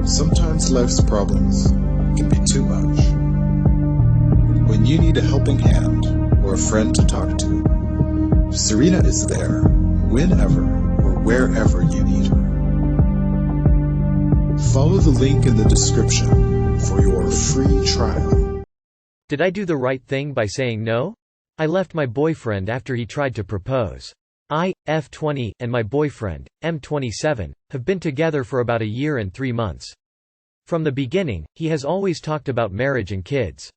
Sometimes life's problems can be too much. When you need a helping hand or a friend to talk to, Serena is there whenever or wherever you need her. Follow the link in the description for your free trial. Did I do the right thing by saying no? I left my boyfriend after he tried to propose. I, F20, and my boyfriend, M27, have been together for about a year and 3 months. From the beginning, he has always talked about marriage and kids.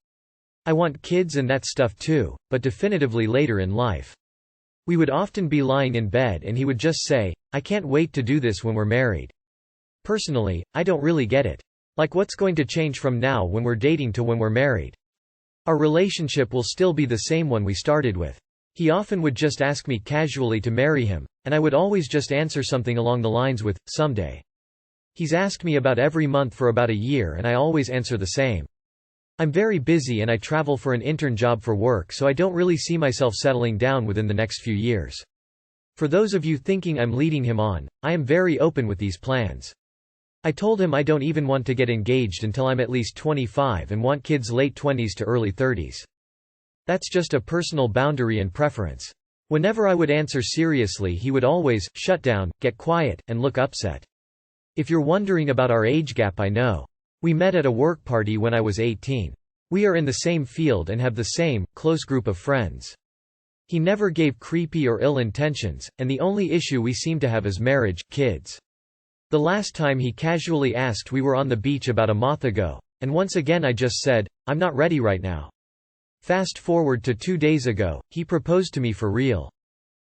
I want kids and that stuff too, but definitively later in life. We would often be lying in bed and he would just say, "I can't wait to do this when we're married." Personally, I don't really get it. Like, what's going to change from now when we're dating to when we're married? Our relationship will still be the same one we started with. He often would just ask me casually to marry him, and I would always just answer something along the lines with, "Someday." He's asked me about every month for about a year and I always answer the same. I'm very busy and I travel for an intern job for work, so I don't really see myself settling down within the next few years. For those of you thinking I'm leading him on, I am very open with these plans. I told him I don't even want to get engaged until I'm at least 25 and want kids late 20s to early 30s. That's just a personal boundary and preference. Whenever I would answer seriously, he would always shut down, get quiet, and look upset. If you're wondering about our age gap, I know. We met at a work party when I was 18. We are in the same field and have the same, close group of friends. He never gave creepy or ill intentions, and the only issue we seem to have is marriage, kids. The last time he casually asked, we were on the beach about a month ago, and once again I just said, "I'm not ready right now." Fast forward to 2 days ago, he proposed to me for real.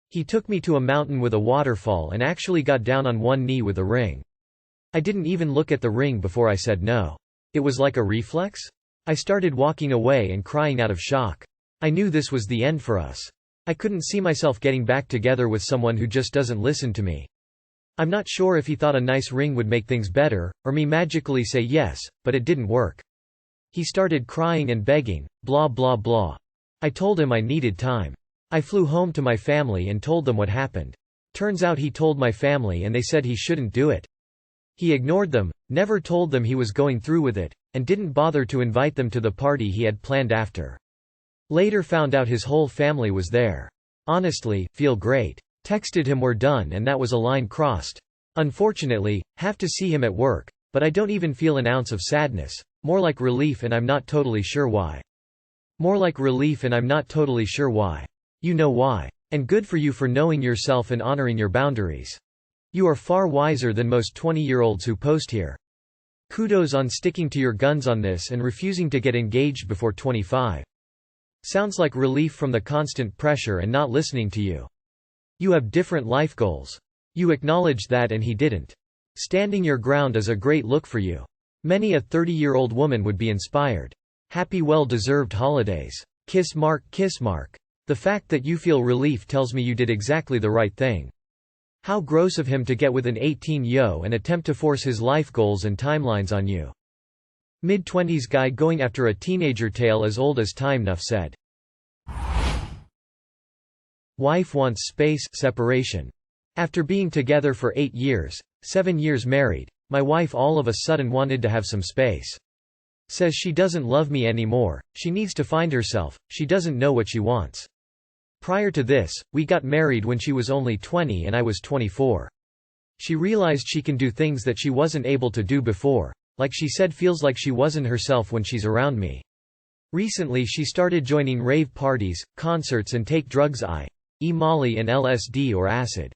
He took me to a mountain with a waterfall and actually got down on one knee with a ring. I didn't even look at the ring before I said no. It was like a reflex? I started walking away and crying out of shock. I knew this was the end for us. I couldn't see myself getting back together with someone who just doesn't listen to me. I'm not sure if he thought a nice ring would make things better, or me magically say yes, but it didn't work. He started crying and begging, blah blah blah. I told him I needed time. I flew home to my family and told them what happened. Turns out he told my family and they said he shouldn't do it. He ignored them, never told them he was going through with it, and didn't bother to invite them to the party he had planned after. Later found out his whole family was there. Honestly, feel great. Texted him we're done and that was a line crossed. Unfortunately, have to see him at work, but I don't even feel an ounce of sadness. More like relief, and I'm not totally sure why. You know why. And good for you for knowing yourself and honoring your boundaries. You are far wiser than most 20-year-olds who post here. Kudos on sticking to your guns on this and refusing to get engaged before 25. Sounds like relief from the constant pressure and not listening to you. You have different life goals. You acknowledged that and he didn't. Standing your ground is a great look for you. Many a 30-year-old woman would be inspired. Happy well-deserved holidays. Kiss mark, kiss mark. The fact that you feel relief tells me you did exactly the right thing. How gross of him to get with an 18-yo and attempt to force his life goals and timelines on you. Mid-20s guy going after a teenager, tale as old as time, Nuff said. Wife wants space, separation. After being together for 8 years, 7 years married, my wife all of a sudden wanted to have some space. Says she doesn't love me anymore, she needs to find herself, she doesn't know what she wants. Prior to this, we got married when she was only 20 and I was 24. She realized she can do things that she wasn't able to do before, like she said feels like she wasn't herself when she's around me. Recently she started joining rave parties, concerts and take drugs i.e. Molly and LSD or acid.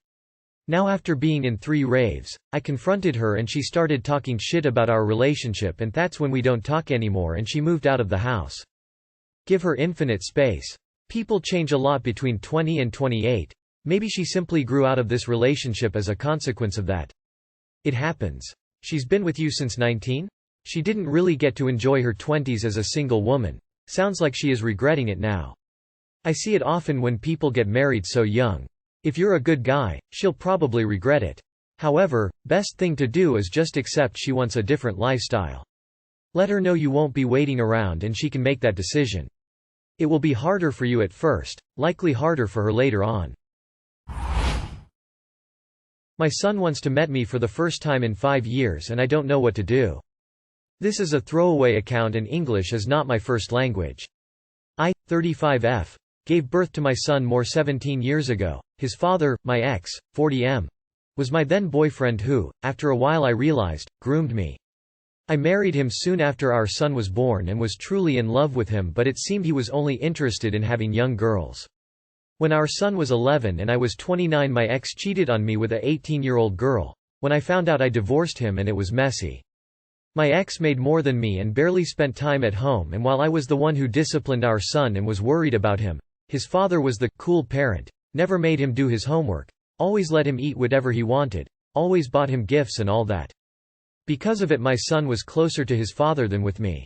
Now after being in 3 raves, I confronted her and she started talking shit about our relationship, and that's when we don't talk anymore and she moved out of the house. Give her infinite space. People change a lot between 20 and 28. Maybe she simply grew out of this relationship as a consequence of that. It happens. She's been with you since 19? She didn't really get to enjoy her 20s as a single woman. Sounds like she is regretting it now. I see it often when people get married so young. If you're a good guy, she'll probably regret it. However, best thing to do is just accept she wants a different lifestyle. Let her know you won't be waiting around and she can make that decision. It will be harder for you at first, likely harder for her later on. My son wants to meet me for the first time in 5 years and I don't know what to do. This is a throwaway account and English is not my first language. I, 35F, gave birth to my son more 17 years ago. His father, my ex, 40M, was my then boyfriend who, after a while I realized, groomed me. I married him soon after our son was born and was truly in love with him, but it seemed he was only interested in having young girls. When our son was 11 and I was 29, my ex cheated on me with a 18-year-old girl. When I found out, I divorced him and it was messy. My ex made more than me and barely spent time at home, and while I was the one who disciplined our son and was worried about him, his father was the cool parent, never made him do his homework, always let him eat whatever he wanted, always bought him gifts and all that. Because of it, my son was closer to his father than with me.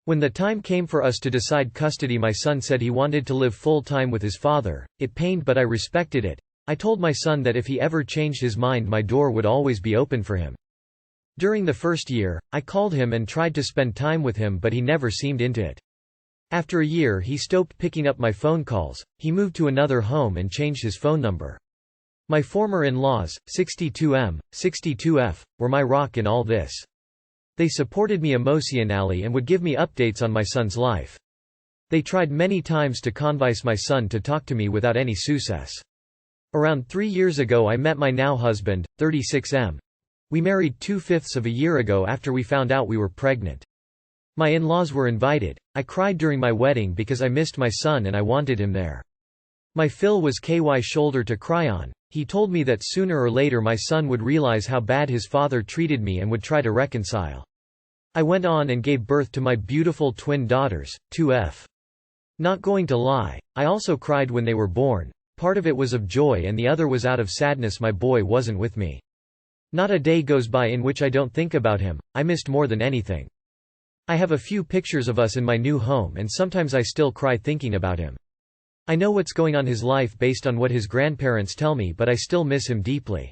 When the time came for us to decide custody, my son said he wanted to live full-time with his father. It pained, but I respected it. I told my son that if he ever changed his mind, my door would always be open for him. During the first year, I called him and tried to spend time with him, but he never seemed into it. After a year, he stopped picking up my phone calls. He moved to another home and changed his phone number. My former in-laws, 62M, 62F, were my rock in all this. They supported me emotionally and would give me updates on my son's life. They tried many times to convince my son to talk to me without any success. Around 3 years ago I met my now husband, 36M. We married 2/5 of a year ago after we found out we were pregnant. My in-laws were invited. I cried during my wedding because I missed my son and I wanted him there. My Phil was KY shoulder to cry on. He told me that sooner or later my son would realize how bad his father treated me and would try to reconcile. I went on and gave birth to my beautiful twin daughters, 2F. Not going to lie, I also cried when they were born. Part of it was of joy and the other was out of sadness my boy wasn't with me. Not a day goes by in which I don't think about him. I missed more than anything. I have a few pictures of us in my new home and sometimes I still cry thinking about him. I know what's going on in his life based on what his grandparents tell me, but I still miss him deeply.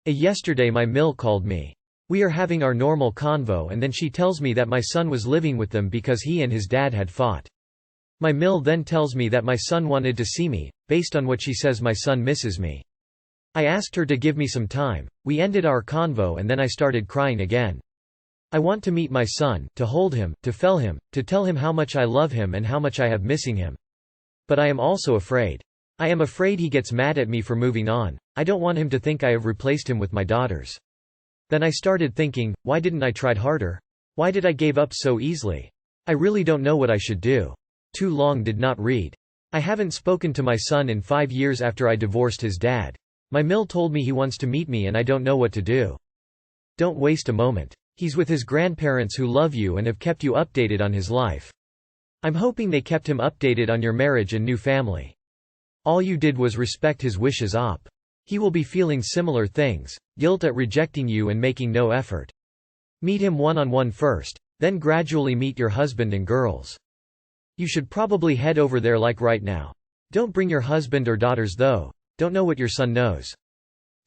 Yesterday my Mill called me. We are having our normal convo and then she tells me that my son was living with them because he and his dad had fought. My Mill then tells me that my son wanted to see me. Based on what she says, my son misses me. I asked her to give me some time. We ended our convo and then I started crying again. I want to meet my son, to hold him, to feel him, to tell him how much I love him and how much I have missing him. But I am also afraid. I am afraid he gets mad at me for moving on. I don't want him to think I have replaced him with my daughters. Then I started thinking, why didn't I try harder? Why did I give up so easily? I really don't know what I should do. Too long did not read. I haven't spoken to my son in 5 years after I divorced his dad. My Mill told me he wants to meet me and I don't know what to do. Don't waste a moment. He's with his grandparents who love you and have kept you updated on his life. I'm hoping they kept him updated on your marriage and new family. All you did was respect his wishes. He will be feeling similar things, guilt at rejecting you and making no effort. Meet him one-on-one first, then gradually meet your husband and girls. You should probably head over there like right now. Don't bring your husband or daughters though. Don't know what your son knows.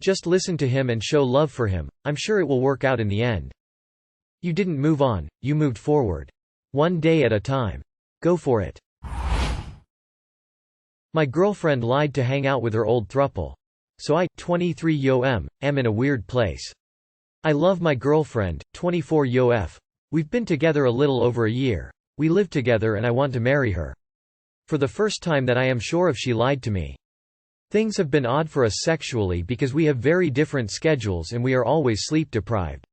Just listen to him and show love for him. I'm sure it will work out in the end. You didn't move on, you moved forward. One day at a time. Go for it. My girlfriend lied to hang out with her old throuple. So I, 23 am in a weird place. I love my girlfriend, 24 F. We've been together a little over a year. We live together and I want to marry her. For the first time that I am sure of, she lied to me. Things have been odd for us sexually because we have very different schedules and we are always sleep deprived.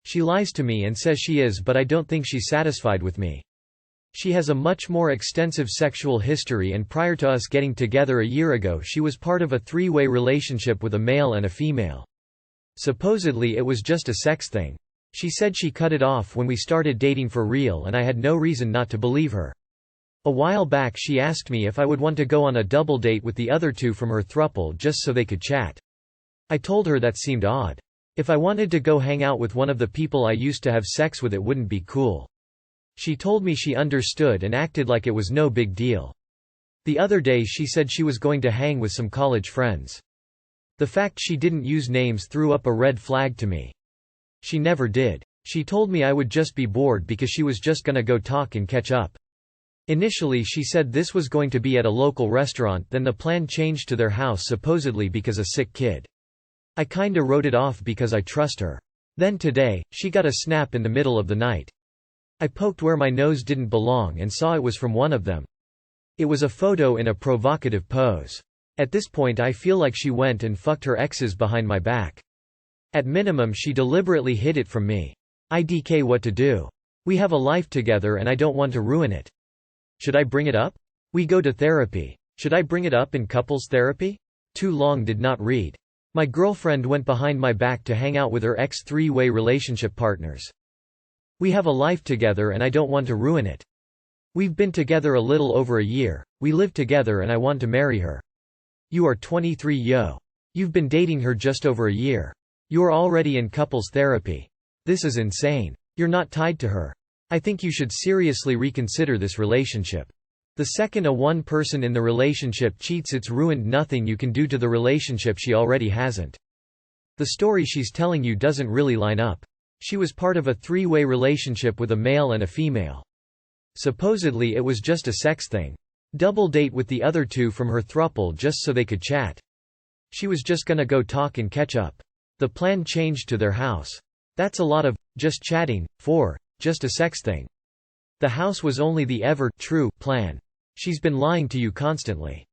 She lies to me and says she is, but I don't think she's satisfied with me. She has a much more extensive sexual history, and prior to us getting together a year ago she was part of a 3-way relationship with a male and a female. Supposedly it was just a sex thing. She said she cut it off when we started dating for real and I had no reason not to believe her. A while back she asked me if I would want to go on a double date with the other two from her throuple just so they could chat. I told her that seemed odd. If I wanted to go hang out with one of the people I used to have sex with, it wouldn't be cool. She told me she understood and acted like it was no big deal. The other day she said she was going to hang with some college friends. The fact she didn't use names threw up a red flag to me. She never did. She told me I would just be bored because she was just gonna go talk and catch up. Initially she said this was going to be at a local restaurant, then the plan changed to their house supposedly because a sick kid. I kinda wrote it off because I trust her. Then today, she got a snap in the middle of the night. I poked where my nose didn't belong and saw it was from one of them. It was a photo in a provocative pose. At this point I feel like she went and fucked her exes behind my back. At minimum she deliberately hid it from me. IDK what to do. We have a life together and I don't want to ruin it. Should I bring it up? We go to therapy. Should I bring it up in couples therapy? Too long did not read. My girlfriend went behind my back to hang out with her ex three-way relationship partners. We have a life together and I don't want to ruin it. We've been together a little over a year, we live together and I want to marry her. You are 23 yo. You've been dating her just over a year. You're already in couples therapy. This is insane. You're not tied to her. I think you should seriously reconsider this relationship. The second one person in the relationship cheats, it's ruined. Nothing you can do to the relationship, she already hasn't. The story she's telling you doesn't really line up. She was part of a three-way relationship with a male and a female. Supposedly it was just a sex thing. Double date with the other two from her throuple just so they could chat. She was just gonna go talk and catch up. The plan changed to their house. That's a lot of just chatting for just a sex thing. The house was only the ever true plan. She's been lying to you constantly.